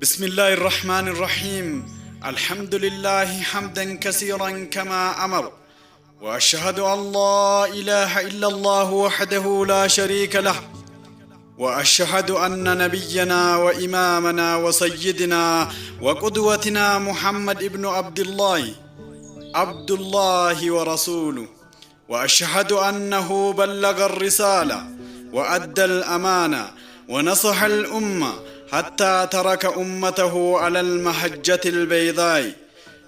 بسم الله الرحمن الرحيم. الحمد لله حمدا كثيرا كما أمر، وأشهد أن لا إله إلا الله وحده لا شريك له، وأشهد أن نبينا وإمامنا وسيدنا وقدوتنا محمد ابن عبد الله ورسوله، وأشهد أنه بلغ الرسالة وأدى الأمانة ونصح الأمة حتى ترك أمته على المحجة البيضاء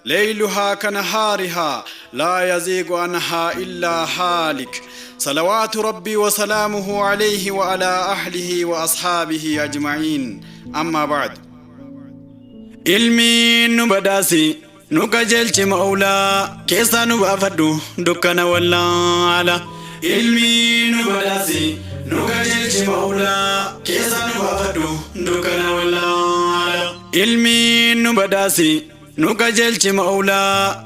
ليلها كنهارها لا يزيغ عنها إلا هالك، صلوات ربي وسلامه عليه وعلى أهله وأصحابه أجمعين. أما بعد، علمي نبداسي نكجلش مولا كيسا نبافدو دكنا والله. علمي نبداسي نكجلش مولا كيسا نبافدو دكنا والله. علمي نبداسي نكجلش مولا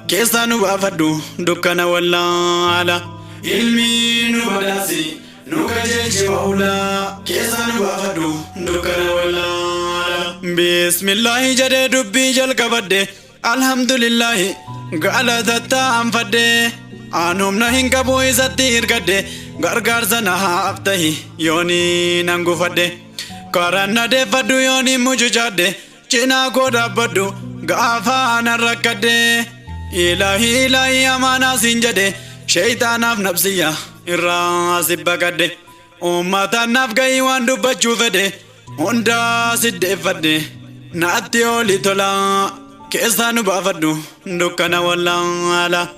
كيسا نبافدو دكنا والله. علمي نبداسي نكجلش مولا كيسا نبافدو دكنا والله. بسم الله جد دبي جل كبده الحمد لله قال دتا أنفده أنهم نهين كبوي ستير كده غرغر سنها أفتحي يوني نانغو فده كارنا ده فدو يوني مجوجاده چنا كودا بدو غافا نركده إلهي إلهي أمانا سنجده شيطان في نفسية الراس بقده أمتا نفقي واندو بچو فده هندا سد فده ناتي أولي طلا كيسا نبافدو دكنا والله.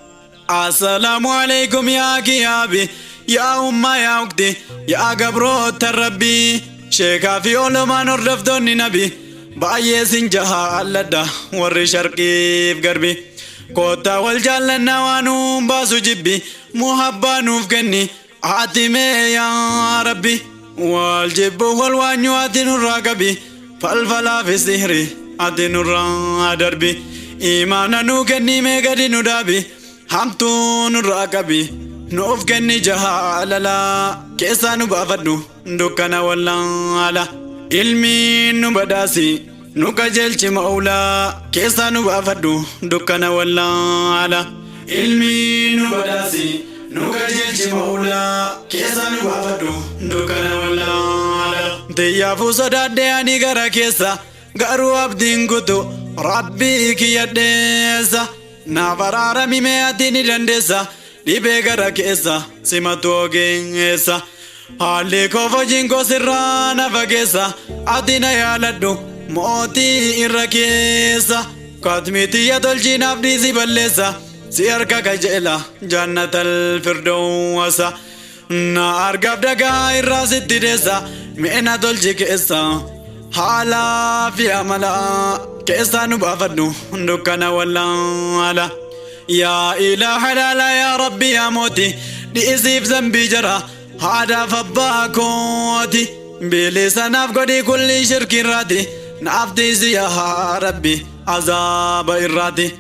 السلام عليكم يا كيابي يا أمة يا أختي يا قبرو الربي شيخا في علمان الرفضوني نبي بايه سنجها اللدى ور شرقي في غربي كوتا والجالنا وانو باسو جبي محبا نوفقني عاتمي يا ربي والجب والوانيو عاتن الراقبي فالفلا في سهري عاتن الرادربي إيمانا نوكني ميقدي ندابي همتون الراقبي نوفقني جهالالا كيسا نبافدو دكنا والله. علمي نبداسي نكجلش مولا كيسا نبافدو دكنا والله. علمي نبداسي نكجلش مولا كيسا نبافدو دكنا والله. تيافو صدادي أني غرا كيسا غارو عبدين كتو ربي كياديسا نافرارا ميمياتيني دندسا لبغرا كيسا سيماتوغيسا هالي كوفو جينكو سرانا فاكيسا أتينا يالدو موتي إركيسا كاتميتي يدولجي نفديسي بلسا سياركا كجيلا جنة الفردوسا نارقب دقا إراسي تدسا مينا دولجي كيسا حالا في عملا كيسا نبافدو دكنا والله. يا إله لا يا ربي يا موتي لإسيف زنبي جرى هذا فباكوتي بلسان أفقدي كل شرك راتي نفتي يا ربي عذاب إراتي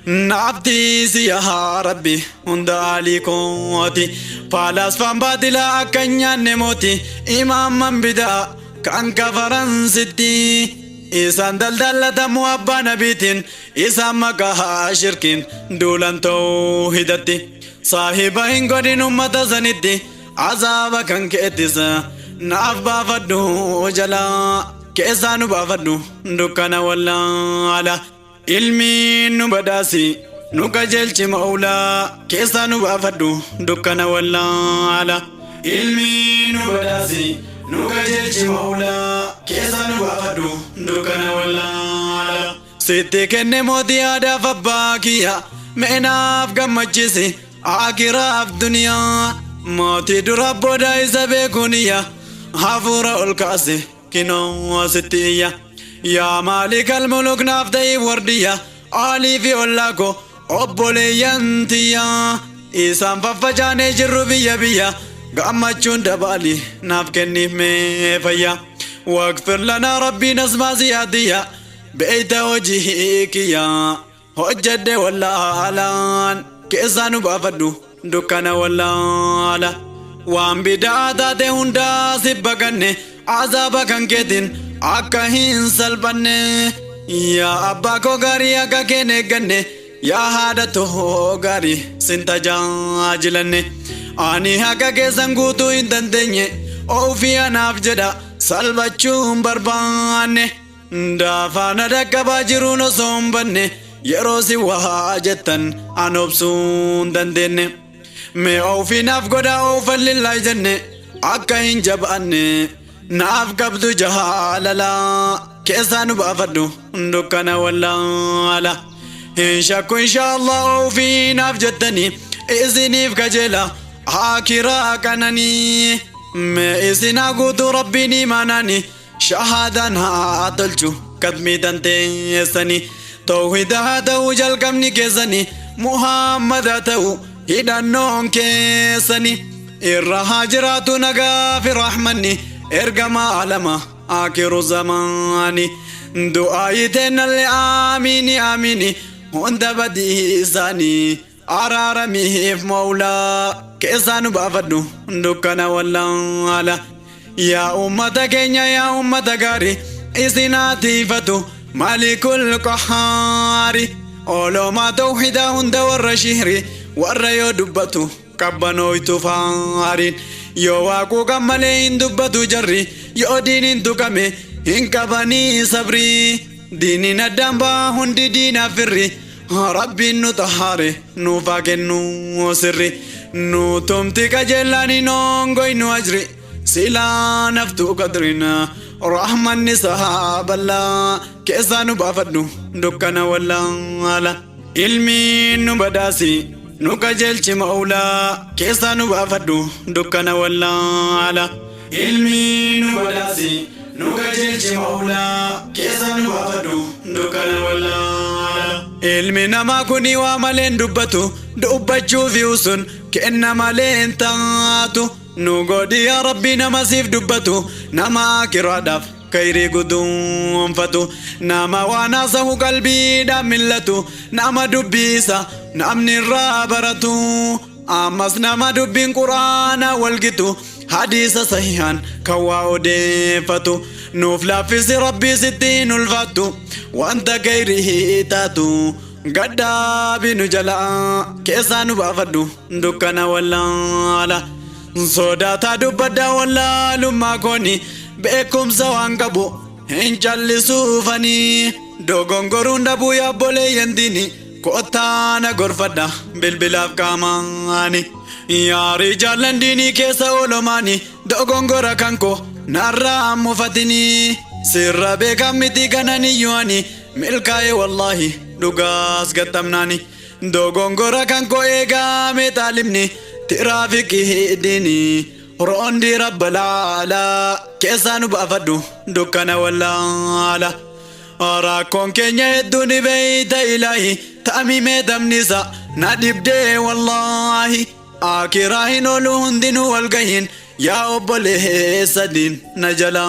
نفتي يا ربي هندالي كوتي فالاس فانباتلا أكنيان نموتي إمام من بدا كان كفران ستي إسان دلدلة موابا نبيتين إسان مكاها شركين دولان توحيدتي صاحبين قدين أمتا سندي عذابا كان كيتسا ناف بافدو جلا كيسا نبافدو دكنا والله. علمي نبداسي نكجلش مولا كيسا نبافدو دكنا والله. علمي نبداسي نكجلش مولا كيسا نبافدو دكنا والله. ستي كن موتي آدا فباكيا مئناف قمجيسي آخرة في دنيا موتي درابو دايسا بيكونيا حفورة الكاسي كنو ستيا يا مالك الملوك نافتي ورديا آلي في أولاكو أبولي ينتيا إسان ففجاني جرو بيا بيا قامتشون دبالي نافكني ميفيا واغفر لنا ربي نسمع زيادية بيت وجهك يا هجد والله الان كيسا نبافدو دكنا والله. وان بداتا تهوندا سبقني عذابا كان كتن أكهين سلبني يا أبا كوغاري أكا كينيغني يا هادتو غاري سنتجاجلني أني هكا كيسنغوتو إندندني أو في أناف جدا سلبچون برباني دافانا دكبا جرونو سومبني يروسي وهاجتن أنوبسون دندني مي أو في ناف قدا أو فلله جنة أكهين جبأني ناف قبضو جهاللا كيسانو بافدو دكنا والله إن شاكو إن شاء الله أو في ناف جتني إذني فكجلا حاكرا كانني ما إذنا قدو ربيني ماناني شهادنا تلجو قدمي دنتي سني توحيد هذا وجل كمني كيسني محمد تو هدانون كيسني الرهاجرات نغا في رحمني ارغما علما آخر زماني دعايتنا لآميني آميني هند بدي ساني أرارمي في مولا كيسانو بافدو دكنا والله يا أمة كينيا يا أمة غاري إسناتي فتو مالك القهار أولو ما توحيدا هند والرشهري والريو دبتو كبانو يتفارين يو واقو كمالين دبتو جري يو دينين تكامي إنكباني صبري ديني ندامبا هندي دينا فري ربي نطهاري نوفاكن نو سري نو تمتي كجلاني نونغوي نو أجري سيلا نفتو قدرنا رحمن صحاب الله كيسانو بافدو دكنا والله علمي نبداسي نكجلش مولا كيسانو بافدو دكنا والله علمي نبداسي نكجلش مولا كيسانو بافدو دكنا والله علمي نما كوني وعملين دبتو دبتشو فيوسن كأنما لين تاتو نقودي يا ربي نما سيف دبتو نما كرادف كيري قدوم فتو نما وناسه قلبي داملتو نما دبيسا نمني الرابرتو أمس نما دبين قرآن والقتو حديث صحيحا كواو ديفتو نوفلا في ربي ستين الفتو وانت كيري تاتو قدا بنو جلا كيسانو بافدو دكنا والله صداتا دبدا والله لما كوني بكم سوان كبو هنجل سوفني دوغونغورون دبو يا بولي ينديني كوتانا غرفدا بالبلاف كاماني يا رجال ديني كيسا ولماني دوغونغورا كانكو نارا مفتني سر بكمتي كانني يواني ملكاي والله دوغاس قتمناني دوغونغورا كانكو ايغا متعلمني ترافيكي ديني روندي رب العلا كيسانو بافدو دكنا والله أراكم كينيا الدنيا بيت إلهي تأميم دمنسا ندب دي والله آكراهن ولهن والقين يا أبوله سدين نجلا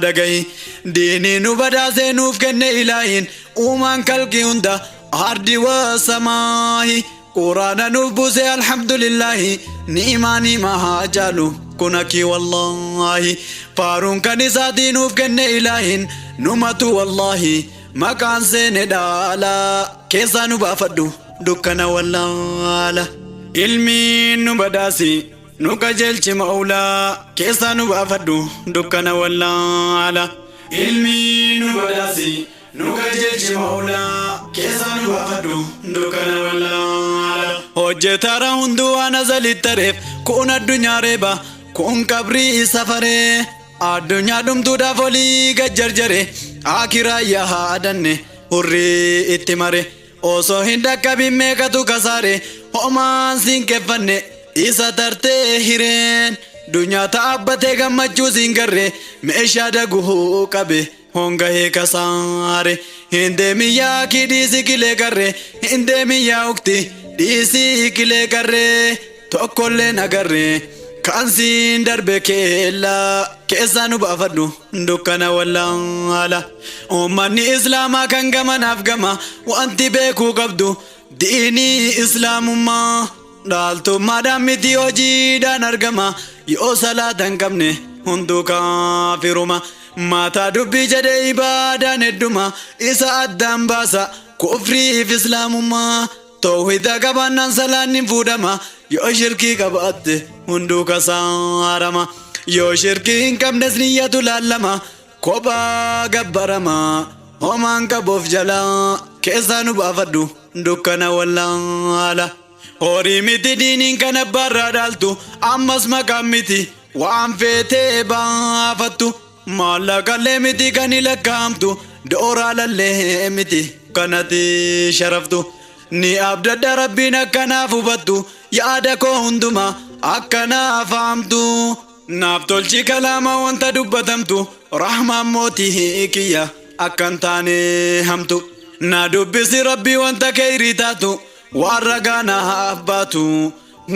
دقين ديني نبدا سنوف كن إلهين ومن كالكي هندا أرضي وسماهي قرآن نبوس الحمد لله نيماني ما جالو كنكي والله فارون كنساتي نوف كن إلهين نمتو والله ما كان سندالا كيسا نبافدو دكنا والله علمي نبداسي نكجلش مولا كيسا نبافدو دكنا والله علمي نبداسي نكجلش مولا كيسا نبافدو دكنا والله هجتارا هندو أنا زلت تريف كون الدنيا ريبا كون كبري سفري الدنيا دمتو دافولي جرجري آخرا يا هادني هوري اتماري اوسو هندك بميكتو كساري همان سينكفني إسا ترتي هيرين دنيا تابتي غمجو سينكري ميشا دقوه كبي هونغا هيكا ساري هندي ميا كي ديسي كيلي كري هندي ميا اكتي ديسي كيلي كري توكولي نغري كانسين دربكيلا كيسانو بافدو دكنا والله أمني إسلاما كان غمان أفغما وانتي بيكو قبدو ديني إسلام ما دالتو مادامي تيوجي دان أرغما يو صلاة كمني هندو كافرما Mata dubbii jedhee ibaadaan hedduma isa addaan baasa kufrii fi islaamummaa. Tawhiida qabaannaan salaanni fuudhama yoo shirkii qabaatte hunduu kasaarama. Yoo shirkii hin qabnes niyyatu laalama kophaa gabbarama. Homaan qabuuf jalaa keessaa nu baafadhu dukkana wallaala. Horii miti diiniin kan abbaarraa dhaaltu ammas maqaan miti waan feetee baafattu. Maallaqallee miti kan lakkaa'amtu dooraalallee miti kanatti sharaftu. Ni abdadda rabbiin akkanaaf hubattu yaada koo hunduma akkanaaf fahamtu. Naaf tolchi kalaama wanta dubbatamtu rahmaan mootii kiyya akkan taane hamtu. Na dubbisi rabbii wanta keeyrii taatu waan ragaa naaf baatu.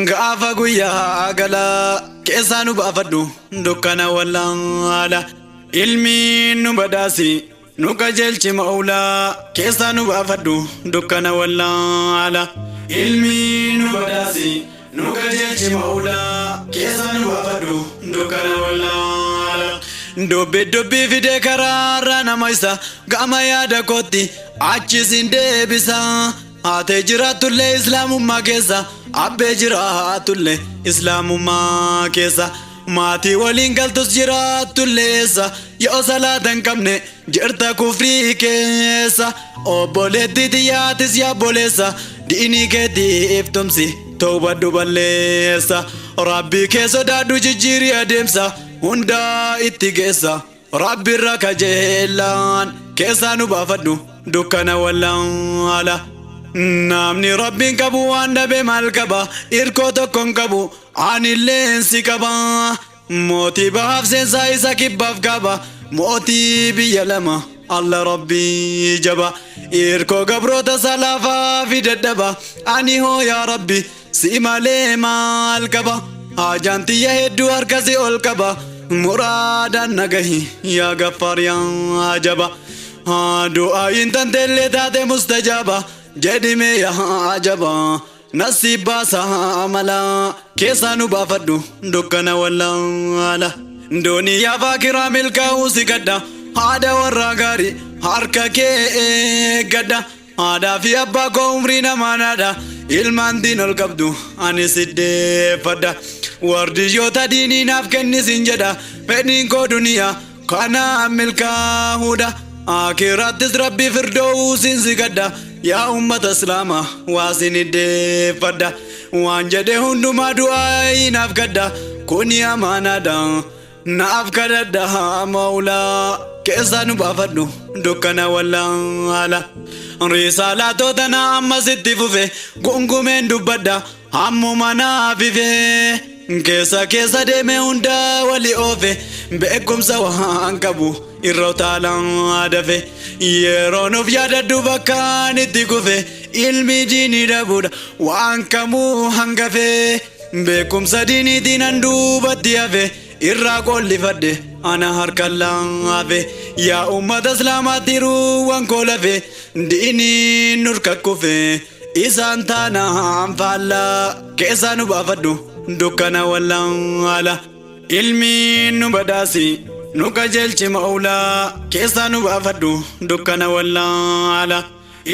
Gaafa guyyaa galaa keessaa nu baafadhu dukkana wallaala. Ilmiin nu badhaasi nu qajeelchi ma'uulaa keessaa nu baafadhu dukkana wallaala. Ilmiin nu badhaasi nu qajeelchi ma'uulaa keessaa nu baafadhu dukkana wallaala. Dubbii fidee karaarraa nama isa gama yaada kootti achis hin deebisa. Haatee jiraatullee islaamummaa keessa abbee jiraatullee islaamummaa keessa. Maatii waliin galtus jiraatullee eessa yoo salaata hin qabne jirta kufrii keessa. Obboleettii xiyyaatis yaabboleessa diinii keetiif tumsi toobadhu balleessa. Rabbii kee sodaadhu jijjiirii adeemsa hundaa itti geessa. Rabbiirra kajeelaan keessaa nu baafadhu dukkana wallaala. Namni rabbiin qabu waan dhabe maal qaba irkoo tokkoon qabu anillee si qaba. Mootii bahaaf seensaa isa kibbaaf qaba mootii biyya lama alla rabbii jaba. Irkoo gabroota salaafaa fi dadhaba ani hoo yaa rabbi si malee maal qaba. Hajaan tiyya hedduu harkasi ol qaba muraadaan nagahi yaa gaffaar yaa jaba. Du'aayin tanteellee taate mustajaaba jedhime yaa jaba. Nasiib baasaa mala keessaa nu baafadhu dukkana wallaala. Dooniyaa faakiraa milkaa'uu si gadda haadha warraa gaarii harka kee eeggadha. Haadhaa fi abbaa koo umrii namaanaadha ilmaan diin ol qabdu ani siddeeffadha. Wardiyyoota diinii naaf kennisin jedha fedhiin koo duniyaa kana milkaa'uudha. Akhirattis rabbii firdoowuu siin si gadda yaa ummata islaamaa waasin iddeeffadha. Waan jedhe hundumaa du'aa naaf gadda kuni amaanaadha naaf kadhadha maulaa keessaa nu baafadhu dukkana wallaala. Risaalaatota na ammas itti fufe gungumeen dubbadha hammuma naaf ife. Keessa deeme hundaa wali oofe beekumsa waan qabu irra utaalaan dafe. Yeroon of yaadadhu bakkaan itti kufe ilmi diinii dhabuudha waan kamuu hangafe. Beekumsa diiniitiin handuubatti hafe irraa qollifadhe ana harkaan laafe. Yaa ummata islaamaatti ruuwwan koo lafe diiniin nurka kufe isaan taanaan faallaa keessaa nu baafadhu dukkana wallaala. Ilmiin nu badhaasi nu qajeelchi ma'uulaa keessaa nu baafadhu dukkana wallaala.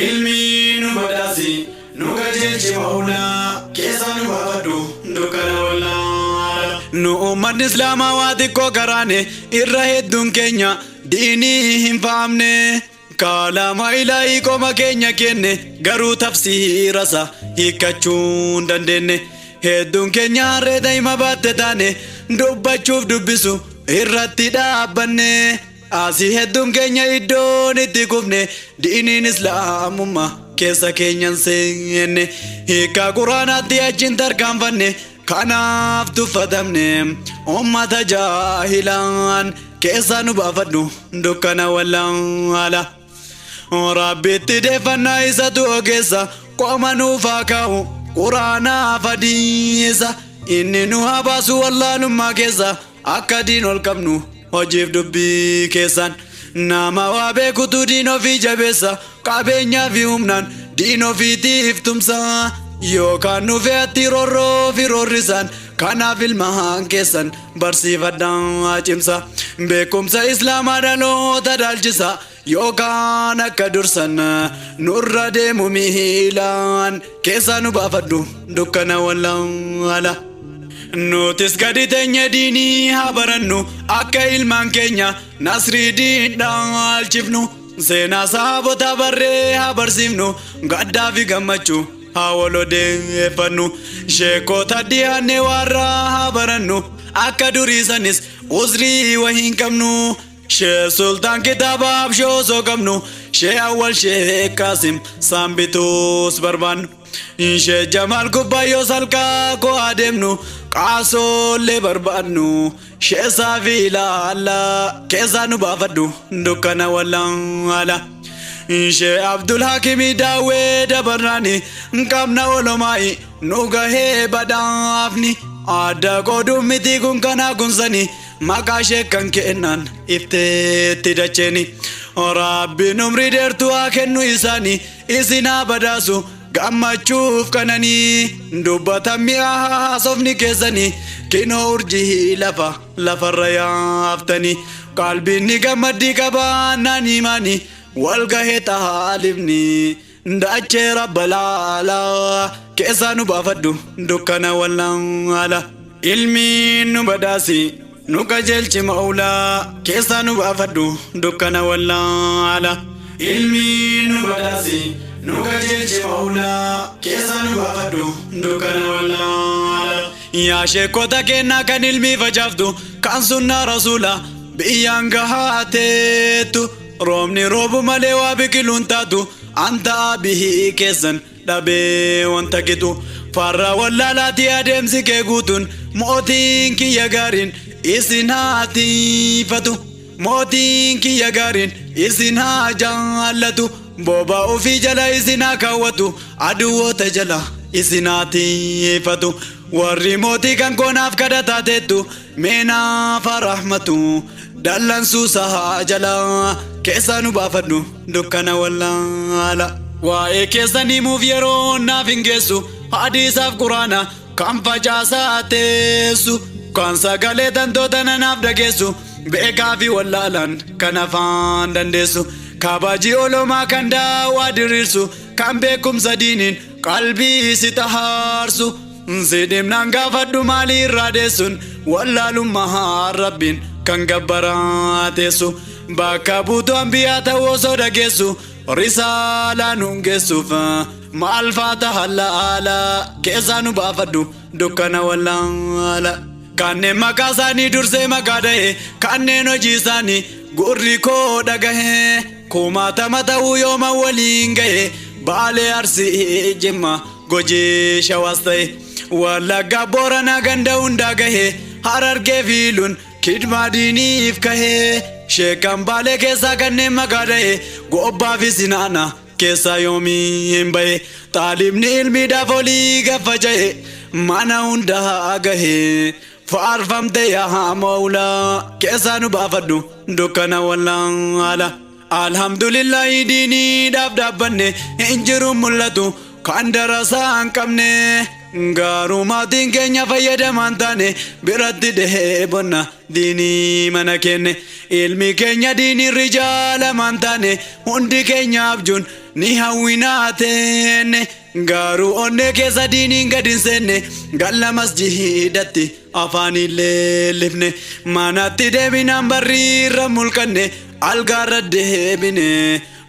Ilmiin nu badhaasi nu qajeelchi ma'uulaa keessaa nu baafadhu dukkana wallaala. Nu uummanni islaamaa waa xiqqoo garaane irra hedduun keenya diinii hin faamne. Kalaama ilaahii qoma keenya kenne garuu tafsiirasa hiikkachuu hin dandeenye. Hedduun keenya harree daa'ima baatte taane dubbachuuf dubbisu irratti dhaabbanne. Asii hedduun keenya iddoon itti kufne diiniin islaamummaa keessa keenyan seenne. Hiikaa quraanaatti achiin tarkaanfanne kanaaf tuffatamne ummata jaahilaan keessaa nu baafadhu dukkana wallaala. Rabbitti deeffannaa isatu ogeessa qoma nuuf haa kaa'u quraanaa fadiisa. Inni nu haa baasu wallaalummaa keessa akka diin ol qabnu hojiif dubbii keessaan. Nama waa beekutu diin ofii jabeessa qabeenyaa fi humnaan diin ofiitiif tumsa. Yookaan nu fe'atti roorroo fi roorrisaan kanaaf ilmaan keessan barsiifadhaa cimsa beekumsa islaamaa dhaloota dhaalchisa yookaan akka dursan nurra deemu miilaan keessaa nu baafadhu dukkana wallaala. Nutis gadi teenye diinii haa barannu akka ilmaan keenya nasriidiin dhaalchifnu seenaa sahaabota barree haa barsiifnu gaddaa fi gammachuu haa wal odeeffannu sheekota dhiyaanne warraa haa barannu akka duriisanis uzrii wahii hin qabnu shee sultaan kitaabaaf shoosoo qabnu shee awwal shee qaasim saambituus barbaannu shee jamaal kubbayyoo salkaa koo adeemnu qaasollee barbaannu shee saafi ilaallaa keessaa nu baafadhu dukkana wallaala. Shee Abdul Hakimi daawwee dabarraani qabna olomaa'i nu gahee badhaafni adda godhuun miti kun kanaa kunsani maqaa shee kan kennan ifteetti dacheeni rabbiin umrii dheertuu haa kennu isaanii isin haa badhaasu gammachuuf kananii dubbatan mi'a haasofni keessanii kinoo urjii lafarra yaaftanii qalbiin ni gammaddii qabaannaan himaanii walgahee taalifni dachee rabbalaalaa keessaa nu baafadhu dukkana wallaala. Ilmiin nu badhaasi nu qajeelchi ma'uulaa keessaa nu baafadhu dukkana wallaala. Ilmiin nu badhaasi nu qajeelchi ma'uulaa keessaa nu baafadhu dukkana wallaala. Yaa sheekota kennaa kan ilmii facaaftu kan sunnaa rasuula biyyaan gahaateettu roobni roobu malee waa biqiluun taatu anta bihii keessan dhabee wanta gitu farra wallaalaatii adeemsi kee guutuun mootiin kiyya gaariin isin haa tiifatu mootiin kiyya gaariin isin haa jaallatu booba ofii jala isin haa kaawwatu aduwwoota jala isin haa tiifatu warri mootii kan koonaaf kadhataa teettu meenaaf rahmatu dallansuu sahaa jala keessaa nu baafadhu dukkana wallaala. Waa'ee keessan himuuf yeroo naaf hin geessu hadiisaaf quraana kan facaasaa teessu kan sagalee tantoota nanaaf dhageessu beekaa fi wallaalaan kan afaan dandeessu kabajii olomaa kan daawaa diriirsu kan beekumsa diiniin qalbii si tahaarsu si dhimnaan gaafadhu maalii irraa deessuun wallaalummaa rabbiin kan gabbaraateessu bakka buutuu ambiyaa ta'uu osoo dhageessu risaalaa nuun geessuuf maal faata hallaala keessaa nu baafadhu dukkana wallaala. Kanneen maqaa isaanii dursee maqaa dha'e kanneen hojii isaanii gurri koo dhagahee kumaatama ta'uu yooma waliin ga'e baalee arsii jimma gojii shawaas ta'e wallagga booranaa ganda hundaa gahee harargee fiiluun kidmaa diiniif kahee sheekan baalee keessaa kanneen maqaa dha'e gobbaa fi sinaana keessaa yoomii hin bahe taalibni ilmiidhaaf olii gaffaca'e mana hundaa gahee faarfamte yaa mawlaa keessaa nu baafadhu dukkana wallaala. Alhamdulillahi diiniidhaaf dhaabbanne hin jiru mul'atu kan darasaa hin qabne garuu maatiin keenya fayyadamaan taane biratti dheebonna diinii mana kenne ilmi keenya diinii rijaalamaan taane hundi keenya abjuun ni hawwinaa teenne garuu onnee keessa diiniin gad hin seenne galla masjidatti afaan illee lifne manatti deebinaan barriirra mulqanne algaarra deebine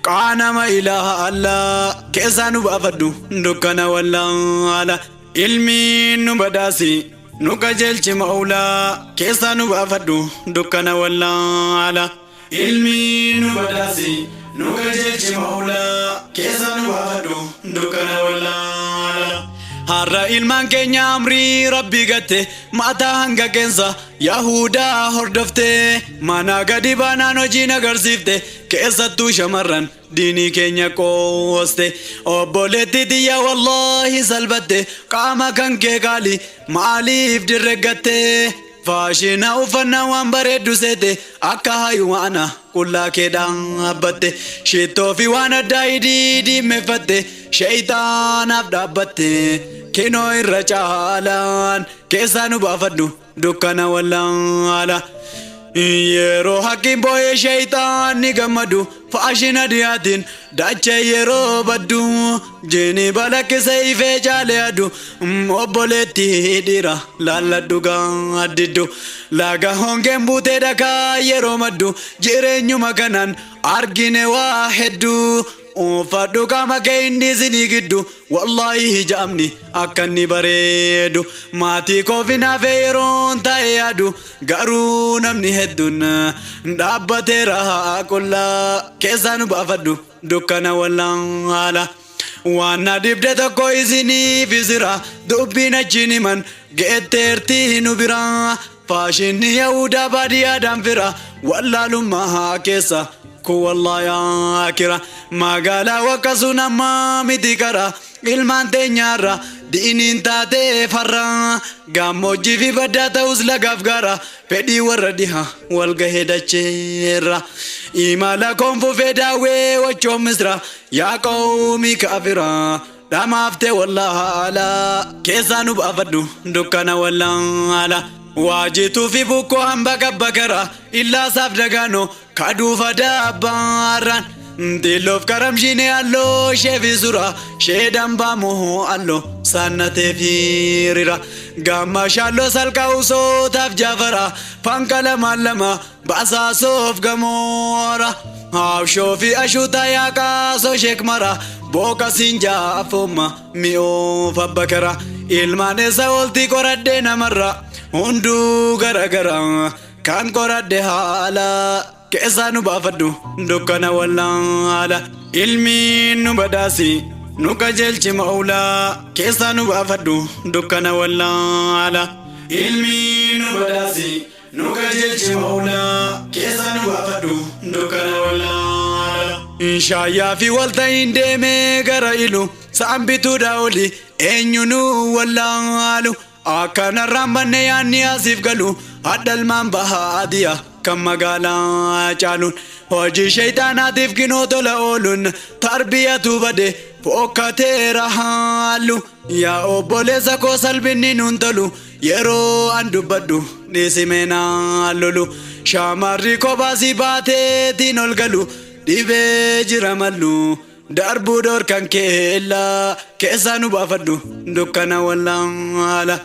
qaanama ilaallaa keessaa nu baafadhu dukkana wallaala. Ilmiin nu badhaasi nu qajeelchi ma'uulaa keessaa nu baafadhu dukkana wallaala. Ilmiin nu badhaasi nu qajeelchi ma'uulaa keessaa nu baafadhu dukkana wallaala. Har'a ilmaan keenya amrii rabbii gatte mataa hanga qeensa Yahudaa hordofte mana gadi baanaan hojiin agarsiifte keessattuu shamarran diinii keenya qooste obboleetti tiyya wallahi salphatte qaama kan kee qaali maaliif dirreggatte faashina uffannaa waan bareeddu seete akka haywaana qullaa kee dhaabbatte shittoo fi waan addaa hidhii diimeffatte sheeyxaanaaf dhaabbatte kinoo irra caalaan keessaa nu baafadhu dukkana wallaala. Yeroo hakkiin boo'ee shayxaanni gammadu faashina dhiyaatiin dachee yeroo baddu jini balaqqisee ifee jaalee adu obboleetti dhiira laalladhu gaaddiddu laga hongeen buutee dhakaa yeroo maddu jireenyuma kanaan argine waa hedduu uffadhu qaama kee inni isinii giddu wallaahi hijaamni akka inni bareedu maatii koofi naafee yeroon taa'e yaadu garuu namni hedduun dhaabbateera qullaa keessaa nu baafadhu dukkana wallaala. Waan dibde tokko isiniif isira dubbiin achiin himan geetteertii nu bira faashinni yahudaa baadiyyaadhaan fira wallaalummaa keessa ku wallaa yaakira magaalaa wakkasuun ammaa miti kara ilmaan teenyaarra diiniin taatee farra gammoojjii fi baddaa ta'us lagaaf gara fedhii warra dhiha walgahee dacheerra imala koonfufee daawwee wachoon misra yaa qawmii kaafira dhamaafte wallaala keessaa nu baafadhu dukkana wallaala. Waajituu fi bukkoo hamba qabbakara illaasaaf dagaano kaduufa daabbaarraan Diloof karamshine alloo sheefi sura sheedan baamoo alloo saannatee fiirira gammashalloo salqa usootaaf jaafara fanka lama basaasoof gamoora haabshoo fi ashuuta yaaqaasoo sheekmara booka siinjaafoma mi'oof abbakara ilmaan eessa olti qoradhee namarra hunduu garagara kan qoradhe haala keessaa nu baafadhu dukkana wallaala. Ilmiin nu badhaasi nu qajeelchi ma'uulaa keessaa nu baafadhu dukkana wallaala. Ilmiin nu badhaasi nu qajeelchi ma'uulaa keessaa nu baafadhu dukkana wallaala. Shaayyaa fi walta'iin deemee gara ilu sa'an bituudha oli eenyu nu wallaalu. Akkanarraan banne yaanni asiif galu haddalmaan bahaadiya kan magaalaa caaluun hojii shayxaanaatiif ginoo tola ooluun tarbiyatu bade fokkateera haallu yaa obboleessa koo salphinni nuun tolu yeroo an dubbadhu dhiisimeenaa lolu shaamarri kophaasii baateetiin ol galu dhibee jira mallu darbuu dhorkan keellaa keessaa nu baafadhu dukkana wallaala.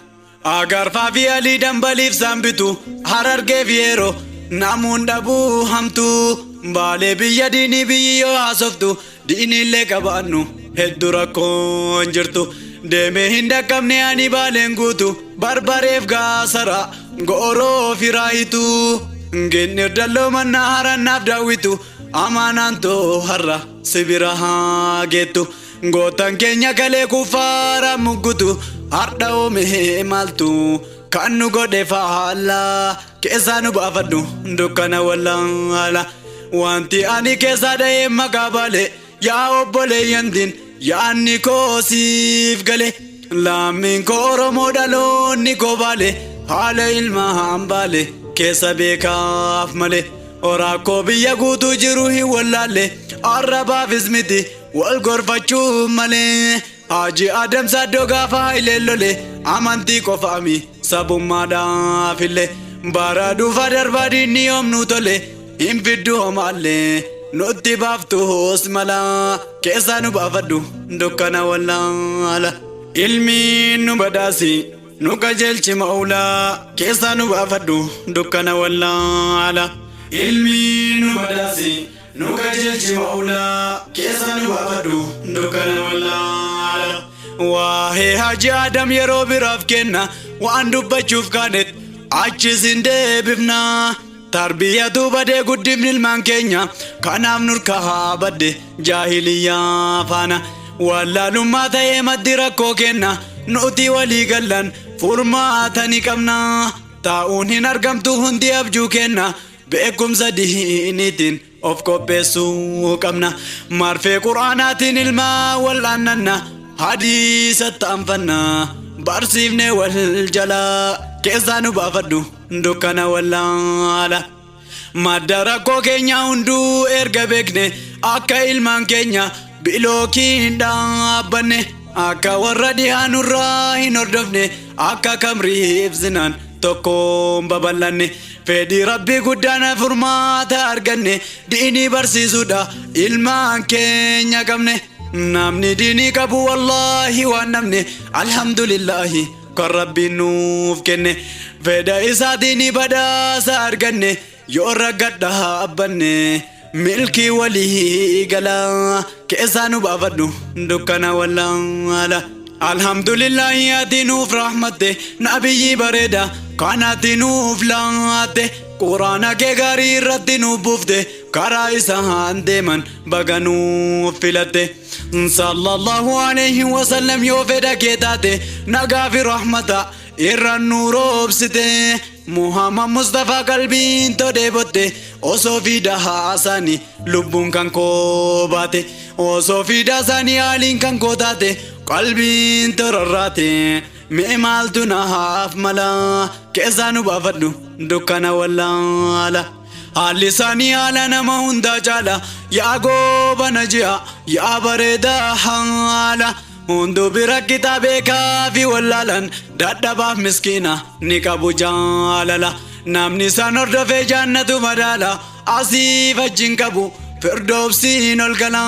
Agarfaa fi alii dambaliif sambitu harargee fi yeroo namuun dhabuu hamtuu baalee biyya diinii biyyi yoo haasoftu diiniillee qabaannu hedduu rakkoon jirtu deemee hin dhaqqabne ani baaleen guutu barbareef gaasara gooroo fi raayitu ginnir dalloo mannaa harannaaf daawwitu amaanaan too har'a sibira haa geettu gootan keenya kalee kuffaara muggutu har'a oomee maaltu kan nu godhe faala keessaa nu baafadhu dukkana wallaala. Wanti ani keessaa dha'ee maqaa baale yaa obboleeyyantiin yaanni koo siif gale lammiin koo Oromoo dhaloonni koo baale haala ilmaan baale keessa beekaaf malee oraakoo biyya guutuu jiru hin wallaalle arrabaafis miti wal gorfachuu malee. Haji Adam Saddo gaafa haileellole amantii qofaami sabummaadhaafillee bara dhufa darbaadinni yoomnu tole hin fiddu homaallee nutti baaftuus mala keessaa nu baafadhu dukkana wallaala. Ilmiin nu badhaasi nu qajeelchi ma'uulaa keessaa nu baafadhu dukkana wallaala. Ilmiin nu badhaasi nu qajeelchi ma'uulaa keessaa nu baafadhu dukkana wallaala. Waa'ee Haji Adam yeroo biraaf kenna waan dubbachuuf kaanet achis hin deebifna tarbiyatu badee guddifni ilmaan keenya kanaaf nurkaa badde jaahiliyyaa faana wallaalummaa ta'ee maddi rakkoo kenna nuti walii gallan furmaata ni qabna taa'uun hin argamtu hundi abjuu kenna beekumsa diiniitiin of qopheessuu qabna marfee quraanaatiin ilmaa wal'aannanna hadiisa ta'anfanna barsiifne wal jalaa keessaa nu baafadhu dukkana wallaala. Madda rakkoo keenya hunduu erga beekne akka ilmaan keenya bilookiin dhaabbanne akka warra dhihaan irraa hin hordofne akka kamriif zinaan tokkoon babal'anne fedhii rabbii guddaan furmaata arganne diinii barsiisuudha ilmaan keenya qabne namni diinii qabu wallaahi waan namne alhamdulillahi kan rabbiin nuuf kenne fedha isaatiin badhaasa arganne yoo raggadha abbanne milkii walii galaa keessaa nu baafadhu dukkana wallaala alhamdulillahi ati nuuf rahmatte nabiyyi bareeda kanatti nuuf laatte quraana kee gaarii irratti nuuf buufte karaa isaan deeman baga nuuf filatte sallallahu alayhi wasallam yoo fedha kee taate nagaa fi rahmata irra nu roobsite Muhammad Mustafa qalbiin todeebotte osoo fiida haasani lubbuun kan koo baate osoo fiida haasani haaliin kan koo taate qalbiin tororraate mee maaltu naaf mala keessaa nu baafadhu dukkana wallaala haalli isaanii haala nama hundaa caala yaa goobana ji'a yaa bareedaa haala hundu bira kitaabee kaafi wallaalan dadhabaaf miskiina ni qabu jaalala namni isaan hordofee jaannatu madaala asii wajjin qabu firdoobsiin ol gala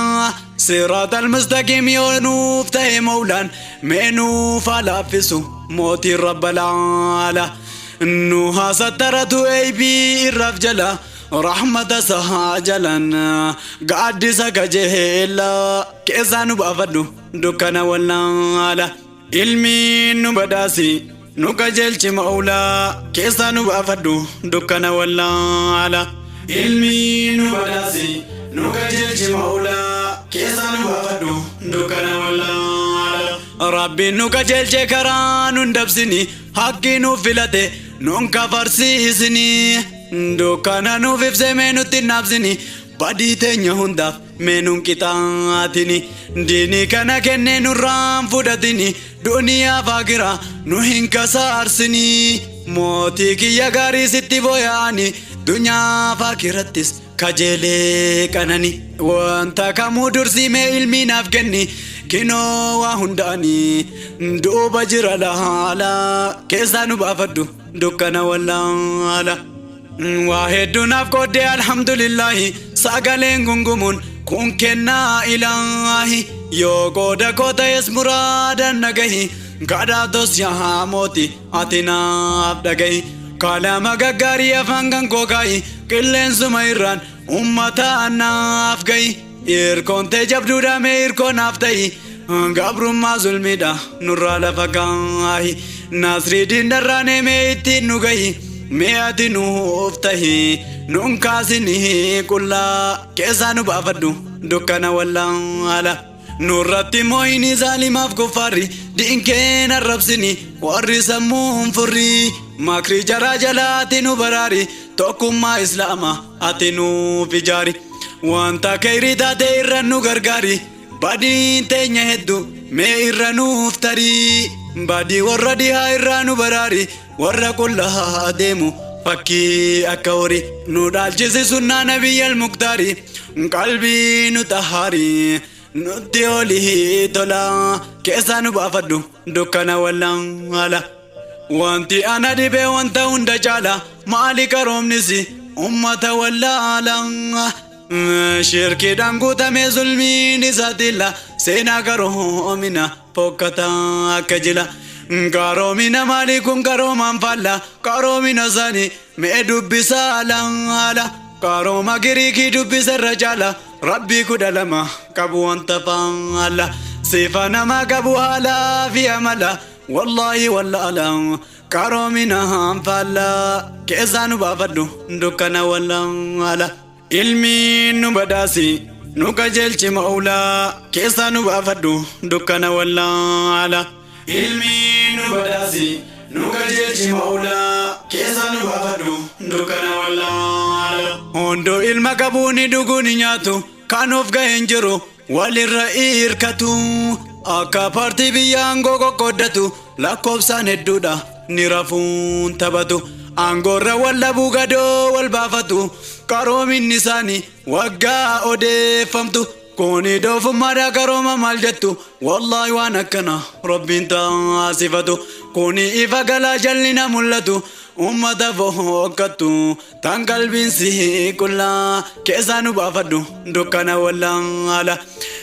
siraat almustaqiim yoo nuuf ta'e mawlaan mee nuuf haa laaffisu mootiin rabbalaala nu haasattaratu eeybii irraaf jala rahmata sahaa jalan gaaddisa kajeela keessaa nu baafadhu dukkana wallaala ilmiin nu badhaasi nu qajeelchi mawlaa keessaa nu baafadhu dukkana wallaala ilmiin nu badhaasi nu qajeelchi mawlaa keessaa nu baafadhu dukkana wallaala rabbiin nu qajeelche karaa nun dabsini haqqii nuuf filate nun kafarsiisini dukkana nuuf ibse mee nutti naabsini badii teenya hundaaf mee nun qixaatini diinii kana kennee nurraan fudhatini duniyaaf aakiraa nu hin kasaarsini mootii kiyya gaarii sitti booyaani dunyaaf aakirattis kajeelee qanani wanta kamuu dursii mee ilmii naaf kenni kinoo waa hundaani duuba jira laala keessaa nu baafadhu dukkana wallaala waa hedduunaaf qooddee alhamdulillahi sagaleen gungumuun kun kennaa ilaahi yoo qooda koo ta'es muraadan nagahi kadhaatos yaa mooti ati naaf dhagahi kalama gaggaarii afaan kan koo kaayi qilleensuma irraan ummataa naaf gahi irkoontee jabduudha mee irkoo naaf ta'i gabrummaa zulmiidha nurraa lafa kaayi nasriidiin darraanee mee ittiin nu gahi mee ati nuuf tahi nun kaasini qullaa keessaa nu baafadhu dukkana wallaala nurratti mooyini zaalimaaf kuffaarri diinkeen arrabsini warri sammuun furri makrii jaraa jalaati nu baraari tokkummaa islaamaa ati nuuf ijaari wanta kayrii taate irra nu gargaari badiin teenya hedduu mee irra nuuf tarii badii warra dhihaa irraa nu baraari warra qullaa deemu fakkii akka horii nu dhaalchisi sunnaa nabiyyal muktaari qalbii nu tahaari nutti olii tola keessaa nu baafadhu dukkana wallaala wanti ana dhibee wanta hunda caala maali qaroomnisi ummata wallaala shirkiidhaan guutamee zulmiin isaatilla seenaa qaroomina fokkataa akka jila qaroomina maali kun qaroomaan faalla qaroomina isaanii mee dubbisaa laala qarooma giriikii dubbisa irra caala rabbii 12 qabu wanta faalla sifa namaa qabu haalaa fi amala wallaahi wallaala qaroomina faalla keessaa nu baafadhu dukkana wallaala ilmiin nu badhaasi nu qajeelchi mawlaa keessaa nu baafadhu dukkana wallaala ilmiin nu badhaasi nu qajeelchi mawlaa keessaa nu baafadhu dukkana wallaala hunduu ilma qabuu ni dhuguu ni nyaatu kan of ga'een jiru walirra irkatu akka paartii biyyaan qoqqoddatu lakkoofsaan hedduudha ni rafuun taphatu aangoorra wal dhabuu gadoo wal baafatu qaroominni isaanii waggaa odeeffamtu كوني دوف مادا كروما مالجتو والله وانا كنا ربي انت صفتو كوني إفا قلا جلنا ملتو أمتا فوقتو تنقل بنسي كلا كيسانو بافدو دكنا والله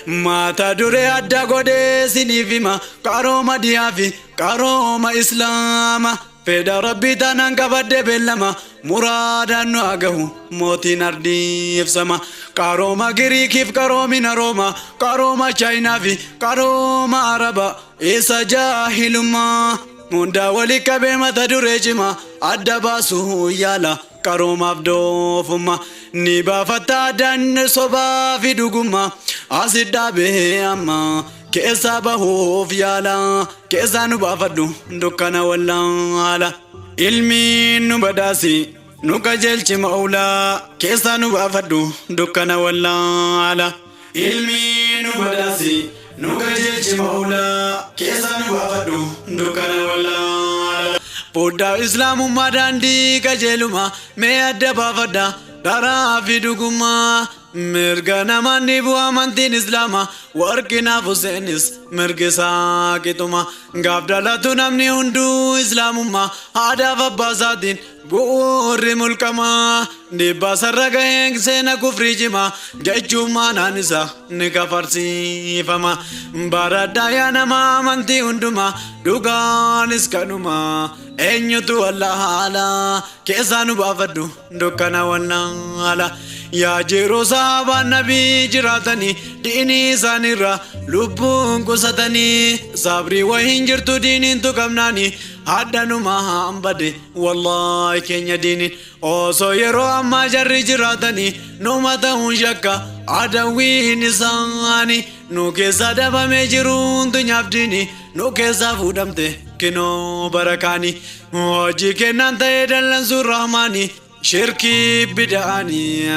ما تدري أدى قدي سنفيما كاروما ديافي كاروما إسلاما فدا ربي تانان كبد بلما مرادا نواغو موتي نردي فسما كاروما غريكيف كارومي نروما كاروما چاينا في كاروما عربا إيسا جاهلما مندا ولي كبما تدريجما أدى باسو يالا كاروما فدوفما نيبا فتا دن صبا في دوغما أسيدا به أما كيسا بهوف يالا كيسا نبافدو دكنا والله علمي نبداسي نكجلش مولا كيسا نبافدو دكنا والله علمي نبداسي نكجلش مولا كيسا نبافدو دكنا والله بودا إسلام مداندي كجلما ميادة بافدا دارا في دوغما مرغنا ماني بو امانتين اسلاما وركنا فوسينس مرغسا كتوما غابدالاتو نمني هندو اسلامما هذا فبازادين بور ملكما دبا سرغا سينا كفريجما جچوما نانسا نكفرسي فما بارادا نما امانتي هندما دوغانس كنما اينيتو الله على كيسانو بافدو دوكنا والله يا جيرو صاحب النبي جراتني ديني سانيرا لبون قصتني صبري وهنجرتو دينين تو كمناني هدانو ما أمبدي والله كينيا دينين أوسو يرو أما جري جراتني نومتا هنشكا عدوي نساني نو كيسا دبا مجرون دنيا بديني نو كيسا فودمته كنو بركاني وجي كنان تيدلن سور رحماني شركي بداني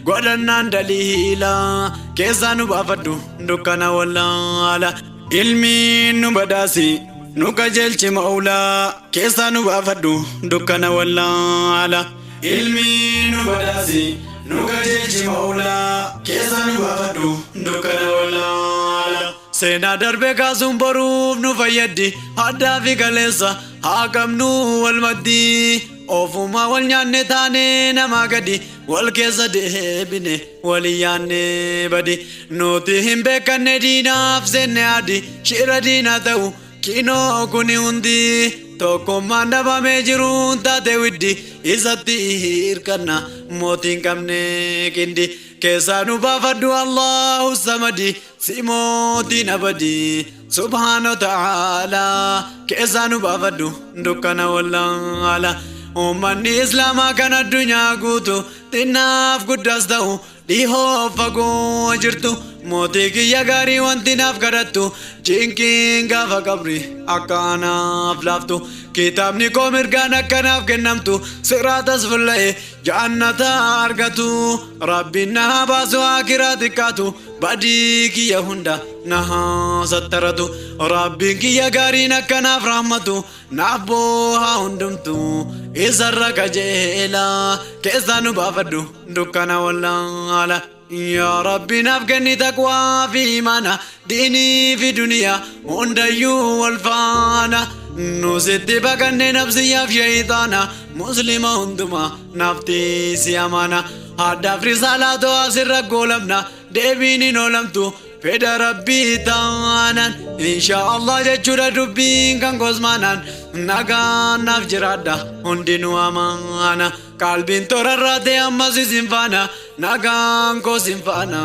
قدنا دليلا كيسانو بافدو دكنا والله علمي نبداسي نكجلش مولا كيسانو بافدو دكنا والله علمي نبداسي نكجلش مولا كيسانو بافدو دكنا والله سينا دربي كاسم بروف نفيدي هدا في كاليسا حاكمنو والمدي أوفما والنيان تاني نما قدي والكيسا ديبني ولياني بدي نوتهم بكن دينا فسن عدي شير دينا تاو كينو كوني هندي توكو ماندبا مجرون تاتي ودي إزاتي إركنا موتين كمني كندي كيسانو بافدو الله السمدي سيموتين أبدي سبحانه وتعالى كيسانو بافدو دكنا والله أمني إسلاما كان الدنيا قوتو تناف قدس داو ديهو فقو جرتو موتيك يا غاري وانتي ناف قرأتو جينكين غافا قبري أكانا فلافتو كتابني كو مرغانا كناف كنمتو سرات اسفله جنة أرغتو ربنا باسو آخراتكاتو بديك يا هندا نها سترتو ربك يا غاري نكناف رحمتو نابوها هندمتو إزرق جيلا كيسانو بافدو دكنا والله يا ربي نفقني تقوى في إيمانا ديني في دنيا هنديو والفانا نوزد بقني نفسي في شيطانا مسلمة هندما نفتي سيامانا هذا في رسالة أسر قولمنا ديبيني نولمتو فدا ربي تانا إن شاء الله جتشورا ربين كان قزمانا نغان نفجرادا هندينو أمانا قلبين تورراتي أما سنفانا نغان كو سنفانا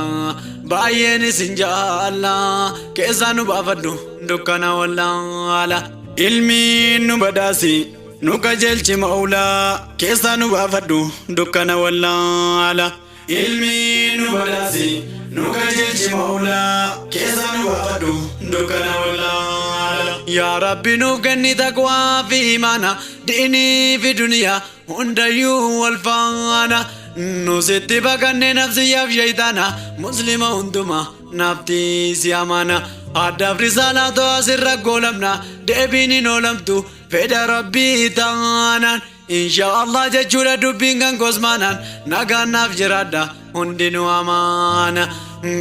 بايني سنجالا كيسانو بافدو دكنا والله علمي نبداسي نكجلش مولا كيسانو بافدو دكنا والله علمي نبداسي نكجلش مولا كيسانو بافدو دكنا والله يا ربي نوغني تقوى في إيمانا ديني في دنيا هنديو والفانا نوزت بقني نفسي في شيطانا مسلمة هندما نفتي سيامانا هذا في رسالة أسر قولمنا ديبيني نولمتو فدا ربي تانا إن شاء الله جتشورا دبين كان قزمانا نغان نفجرادا هندينو أمانا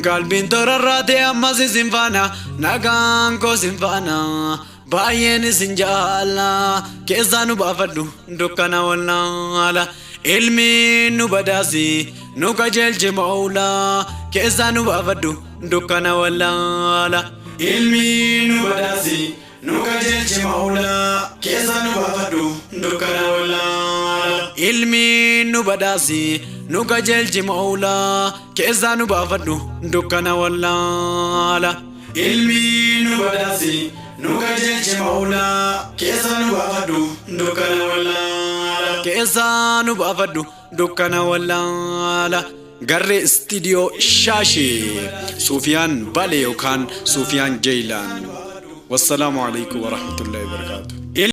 qalbiin torarraate ammas isin faana nagaan koo isin faana baay'een isin jaalla keessaa nu baafadhu dukkana wallaala ilmi nu badaasi nu qajeelche mawla keessaa nu baafadhu dukkana wallaala ilmi nu badaasi nu qajeelche mawla keessaa nu baafadhu dukkana wallaala ilmi nu badaasi nu qajeelche mawla keessaa nu baafadhu dukkana wallaala ilmi nu badaasi nu qajeelche mawla keessaa nu baafadhu dukkana wallaala keessaa nu baafadhu dukkana wallaala garee istiidiyoo shaashee Sufiyaan Bale yookaan Sufiyaan Jeelaan. والسلام عليكم ورحمة الله وبركاته.